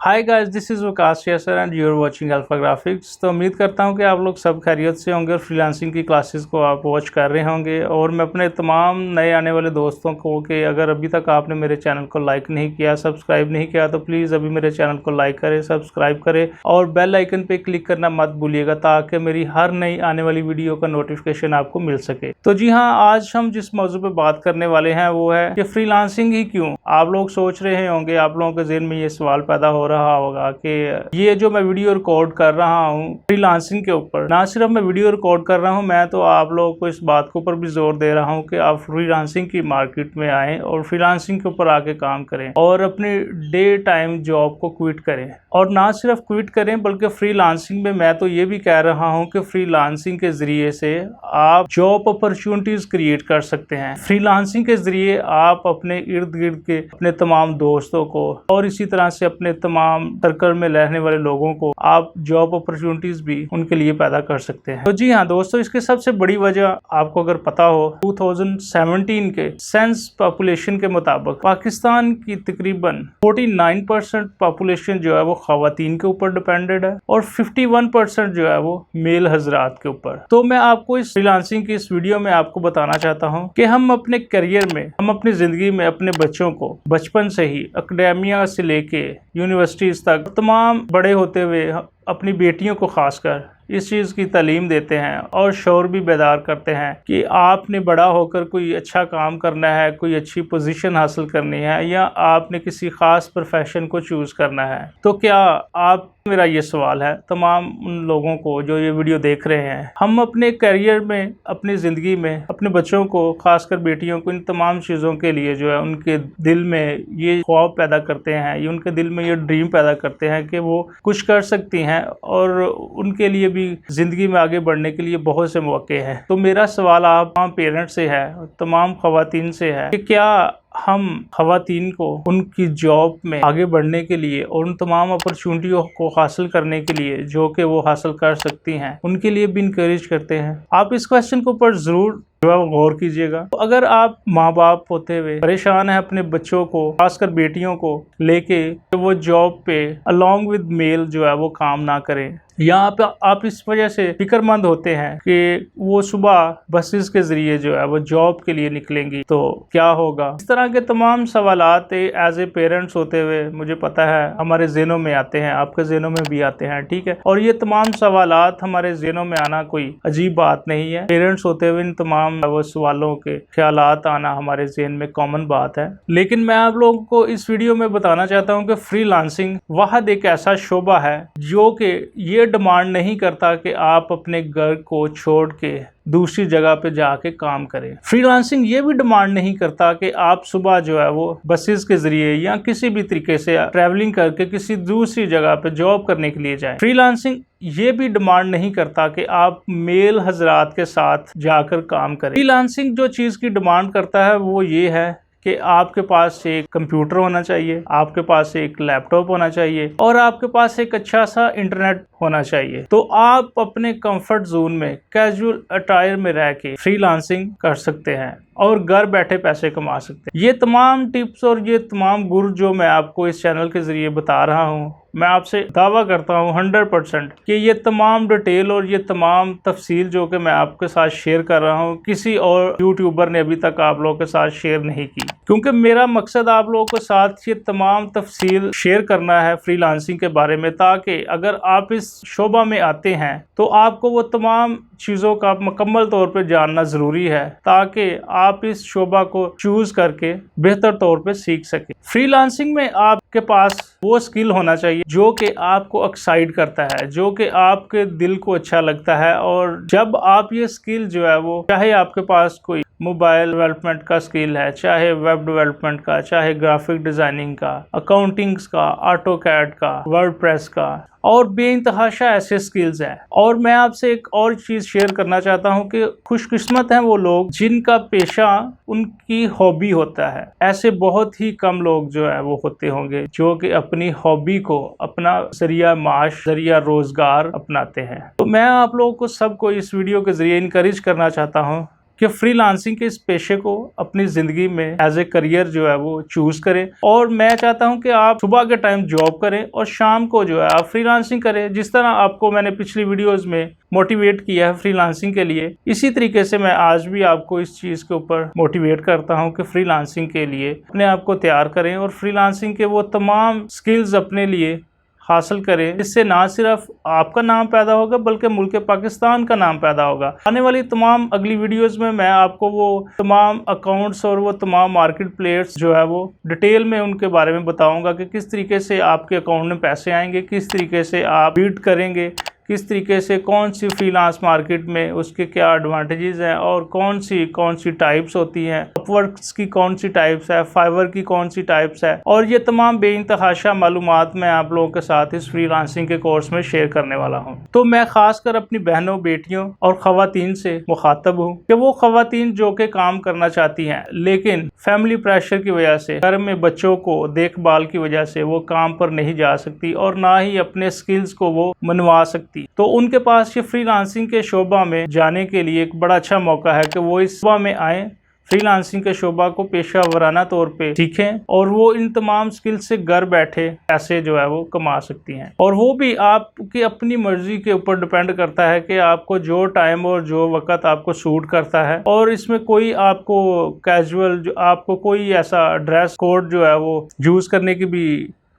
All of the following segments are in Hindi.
Hi guys, this is Waqas sir and you are watching Alpha Graphics. तो उम्मीद करता हूं कि आप लोग सब खैरियत से होंगे और फ्रीलांसिंग की क्लासेस को आप वॉच कर रहे होंगे। और मैं अपने तमाम नए आने वाले दोस्तों को कि अगर अभी तक आपने मेरे चैनल को लाइक नहीं किया, सब्सक्राइब नहीं किया, तो प्लीज़ अभी मेरे चैनल को लाइक करें, सब्सक्राइब करें और बेल आइकन पे क्लिक करना मत भूलिएगा ताकि मेरी हर नई आने वाली वीडियो का नोटिफिकेशन आपको मिल सके। तो जी हाँ, आज हम जिस मौजू पे बात करने वाले हैं वो है कि फ्रीलांसिंग ही क्यों। आप लोग सोच रहे होंगे, आप लोगों के ज़हन में ये सवाल पैदा हो रहा होगा कि ये जो मैं वीडियो रिकॉर्ड कर रहा हूँ फ्रीलांसिंग के ऊपर, ना सिर्फ मैं वीडियो रिकॉर्ड कर रहा हूँ, मैं तो आप लोगों को इस बात के ऊपर भी जोर दे रहा हूँ कि आप फ्रीलांसिंग की मार्केट में आएँ और फ्रीलांसिंग के ऊपर आके काम करें और अपनी डे टाइम जॉब को क्विट करें। और ना सिर्फ क्विट करें बल्कि फ्रीलांसिंग में मैं तो ये भी कह रहा हूँ कि फ्रीलांसिंग के जरिए से आप जॉब अपॉर्चुनिटीज क्रिएट कर सकते हैं। फ्रीलांसिंग के जरिए आप अपने इर्द गिर्द के अपने तमाम दोस्तों को और इसी तरह से अपने तमाम सर्कल में रहने वाले लोगों को आप जॉब अपॉर्चुनिटीज भी उनके लिए पैदा कर सकते हैं। तो जी हाँ दोस्तों, इसके सबसे बड़ी वजह आपको अगर पता हो, 2017 के सेंस पॉपुलेशन के मुताबिक पाकिस्तान की तकरीबन 49% पॉपुलेशन जो है वो खवातीन के ऊपर डिपेंडेड है और 51% जो है वो मेल हजरात के ऊपर। तो मैं आपको इस फ्रीलांसिंग की इस वीडियो में आपको बताना चाहता हूँ कि हम अपने करियर में, हम अपनी जिंदगी में अपने बच्चों को बचपन से ही अकेडेमिया से लेके यूनिवर्सिटीज तक तमाम बड़े होते हुए अपनी बेटियों को खासकर इस चीज़ की तालीम देते हैं और शौर भी बेदार करते हैं कि आपने बड़ा होकर कोई अच्छा काम करना है, कोई अच्छी पोजीशन हासिल करनी है या आपने किसी ख़ास प्रोफेशन को चूज़ करना है। तो क्या आप, मेरा ये सवाल है तमाम उन लोगों को जो ये वीडियो देख रहे हैं, हम अपने करियर में, अपनी ज़िंदगी में अपने बच्चों को, खासकर बेटियों को, इन तमाम चीज़ों के लिए जो है उनके दिल में ये ख्वाब पैदा करते हैं, ये उनके दिल में ये ड्रीम पैदा करते हैं कि वो कुछ कर सकती हैं और उनके लिए भी जिंदगी में आगे बढ़ने के लिए बहुत से मौके हैं। तो मेरा सवाल आप तमाम पेरेंट्स से है, तमाम खवातीन से है कि क्या हम खवातीन को उनकी जॉब में आगे बढ़ने के लिए और उन तमाम अपॉर्चुनिटियों को हासिल करने के लिए जो कि वो हासिल कर सकती हैं, उनके लिए भी इनकरेज करते हैं। आप इस क्वेश्चन के ऊपर जरूर जो है गौर कीजिएगा। तो अगर आप माँ बाप होते हुए परेशान हैं अपने बच्चों को, खासकर बेटियों को लेके वो जॉब पे अलोंग विद मेल जो है वो काम ना करें, या आप इस वजह से फिक्रमंद होते हैं कि वो सुबह बसेस के जरिए जो है वो जॉब के लिए निकलेंगी तो क्या होगा, इस तरह के तमाम सवालात एज ए पेरेंट्स होते हुए मुझे पता है हमारे ज़हनों में आते हैं, आपके ज़हनों में भी आते हैं, ठीक है। और ये तमाम सवालात हमारे ज़हनों में आना कोई अजीब बात नहीं है। पेरेंट्स होते हुए इन तमाम वो सवालों के ख्यालात आना हमारे ज़हन में कॉमन बात है। लेकिन मैं आप लोगों को इस वीडियो में बताना चाहता हूँ कि फ्रीलांसिंग वाहद एक ऐसा शोबा है जो कि ये डिमांड नहीं करता कि आप अपने घर को छोड़ के दूसरी जगह पे जाके काम करें। फ्रीलांसिंग ये भी डिमांड नहीं करता कि आप सुबह जो है वो बसेस के जरिए या किसी भी तरीके से ट्रैवलिंग करके किसी दूसरी जगह पे जॉब करने के लिए जाएं। फ्रीलांसिंग ये भी डिमांड नहीं करता कि आप मेल हजरात के साथ जाकर काम करें। फ्रीलांसिंग जो चीज़ की डिमांड करता है वो ये है कि आपके पास एक कंप्यूटर होना चाहिए, आपके पास एक लैपटॉप होना चाहिए और आपके पास एक अच्छा सा इंटरनेट होना चाहिए। तो आप अपने कंफर्ट जोन में कैजुअल अटायर में रह के फ्रीलांसिंग कर सकते हैं और घर बैठे पैसे कमा सकते हैं। ये तमाम टिप्स और ये तमाम गुर जो मैं आपको इस चैनल के जरिए बता रहा हूँ, मैं आपसे दावा करता हूँ 100% कि ये तमाम डिटेल और ये तमाम तफसील जो कि मैं आपके साथ शेयर कर रहा हूँ, किसी और यूट्यूबर ने अभी तक आप लोगों के साथ शेयर नहीं की, क्योंकि मेरा मकसद आप लोगों के साथ ये तमाम तफसील शेयर करना है फ्रीलांसिंग के बारे में, ताकि अगर आप इस शोबा में आते हैं तो आपको वो तमाम चीज़ों का मुकम्मल तौर पे जानना ज़रूरी है ताकि आप इस शोबा को चूज़ करके बेहतर तौर पे सीख सकें। फ्रीलांसिंग में आपके पास वो स्किल होना चाहिए जो कि आपको एक्साइट करता है, जो कि आपके दिल को अच्छा लगता है। और जब आप ये स्किल जो है वो, चाहे आपके पास कोई मोबाइल डेवलपमेंट का स्किल है, चाहे वेब डेवलपमेंट का, चाहे ग्राफिक डिज़ाइनिंग का, अकाउंटिंग्स का, ऑटोकैड का, वर्डप्रेस का और बेइंतहाशा ऐसे स्किल्स हैं। और मैं आपसे एक और चीज़ शेयर करना चाहता हूं कि खुशकिस्मत हैं वो लोग जिनका पेशा उनकी हॉबी होता है। ऐसे बहुत ही कम लोग जो है वो होते होंगे जो कि अपनी हॉबी को अपना जरिया माश, जरिया रोजगार अपनाते हैं। तो मैं आप लोगों को सबको इस वीडियो के जरिए इनकरेज करना चाहता हूँ कि फ्रीलांसिंग के इस पेशे को अपनी ज़िंदगी में एज ए करियर जो है वो चूज़ करें। और मैं चाहता हूं कि आप सुबह के टाइम जॉब करें और शाम को जो है आप फ्रीलांसिंग करें। जिस तरह आपको मैंने पिछली वीडियोस में मोटिवेट किया है फ्रीलांसिंग के लिए, इसी तरीके से मैं आज भी आपको इस चीज़ के ऊपर मोटिवेट करता हूं कि फ्रीलांसिंग के लिए अपने आप को तैयार करें और फ्रीलांसिंग के वो तमाम स्किल्स अपने लिए हासिल करें, जिससे ना सिर्फ आपका नाम पैदा होगा बल्कि मुल्क पाकिस्तान का नाम पैदा होगा। आने वाली तमाम अगली वीडियोस में मैं आपको वो तमाम अकाउंट्स और वो तमाम मार्केट प्लेयर्स जो है वो डिटेल में उनके बारे में बताऊंगा कि किस तरीके से आपके अकाउंट में पैसे आएंगे, किस तरीके से आप बीट करेंगे, किस तरीके से कौन सी फ्रीलांस मार्केट में उसके क्या एडवांटेजेस हैं और कौन सी टाइप्स होती हैं, अपवर्क्स की कौन सी टाइप्स है, फाइवर की कौन सी टाइप्स है, और ये तमाम बेइंतहाशा मालूमात मैं आप लोगों के साथ इस फ्रीलांसिंग के कोर्स में शेयर करने वाला हूं। तो मैं खासकर अपनी बहनों, बेटियों और खवातीन से मुखातब हूं कि वो खवातीन जो कि काम करना चाहती हैं लेकिन फैमिली प्रेशर की वजह से, घर में बच्चों को देखभाल की वजह से वो काम पर नहीं जा सकती और ना ही अपने स्किल्स को वो मनवा सकती, तो उनके पास ये फ्रीलांसिंग के शोबा में जाने के लिए एक बड़ा अच्छा मौका है कि वो इस शोबा में आए, फ्रीलांसिंग के शोबा को पेशा वराना तौर पे सीखें और वो इन तमाम स्किल से घर बैठे पैसे जो है वो कमा सकती हैं। और वो भी आपकी अपनी मर्जी के ऊपर डिपेंड करता है कि आपको जो टाइम और जो वक्त आपको सूट करता है, और इसमें कोई आपको कैजुअल जो आपको कोई ऐसा ड्रेस कोड जो है वो यूज करने की भी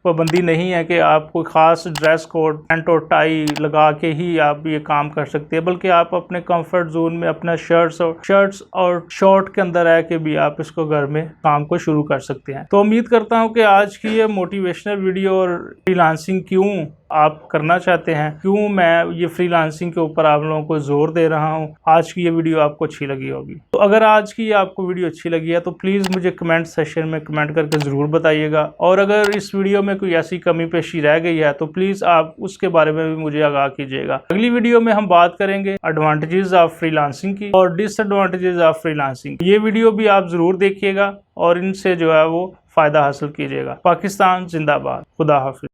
पाबंदी नहीं है कि आप कोई ख़ास ड्रेस कोड पैंट और टाई लगा के ही आप ये काम कर सकते हैं, बल्कि आप अपने कंफर्ट जोन में अपना शर्ट्स और शॉर्ट के अंदर रह के भी आप इसको घर में काम को शुरू कर सकते हैं। तो उम्मीद करता हूं कि आज की ये मोटिवेशनल वीडियो और फ्रीलांसिंग क्यों आप करना चाहते हैं, क्यों मैं ये फ्रीलांसिंग के ऊपर आप लोगों को जोर दे रहा हूं, आज की ये वीडियो आपको अच्छी लगी होगी। तो अगर आज की आपको वीडियो अच्छी लगी है तो प्लीज़ मुझे कमेंट सेक्शन में कमेंट करके ज़रूर बताइएगा, और अगर इस वीडियो में कोई ऐसी कमी पेशी रह गई है तो प्लीज़ आप उसके बारे में भी मुझे आगाह कीजिएगा। अगली वीडियो में हम बात करेंगे एडवांटेजेस ऑफ फ्रीलांसिंग की और डिसएडवांटेजेस ऑफ फ्रीलांसिंग। ये वीडियो भी आप ज़रूर देखिएगा और इनसे जो है वो फ़ायदा हासिल कीजिएगा। पाकिस्तान जिंदाबाद। खुदा हाफिज।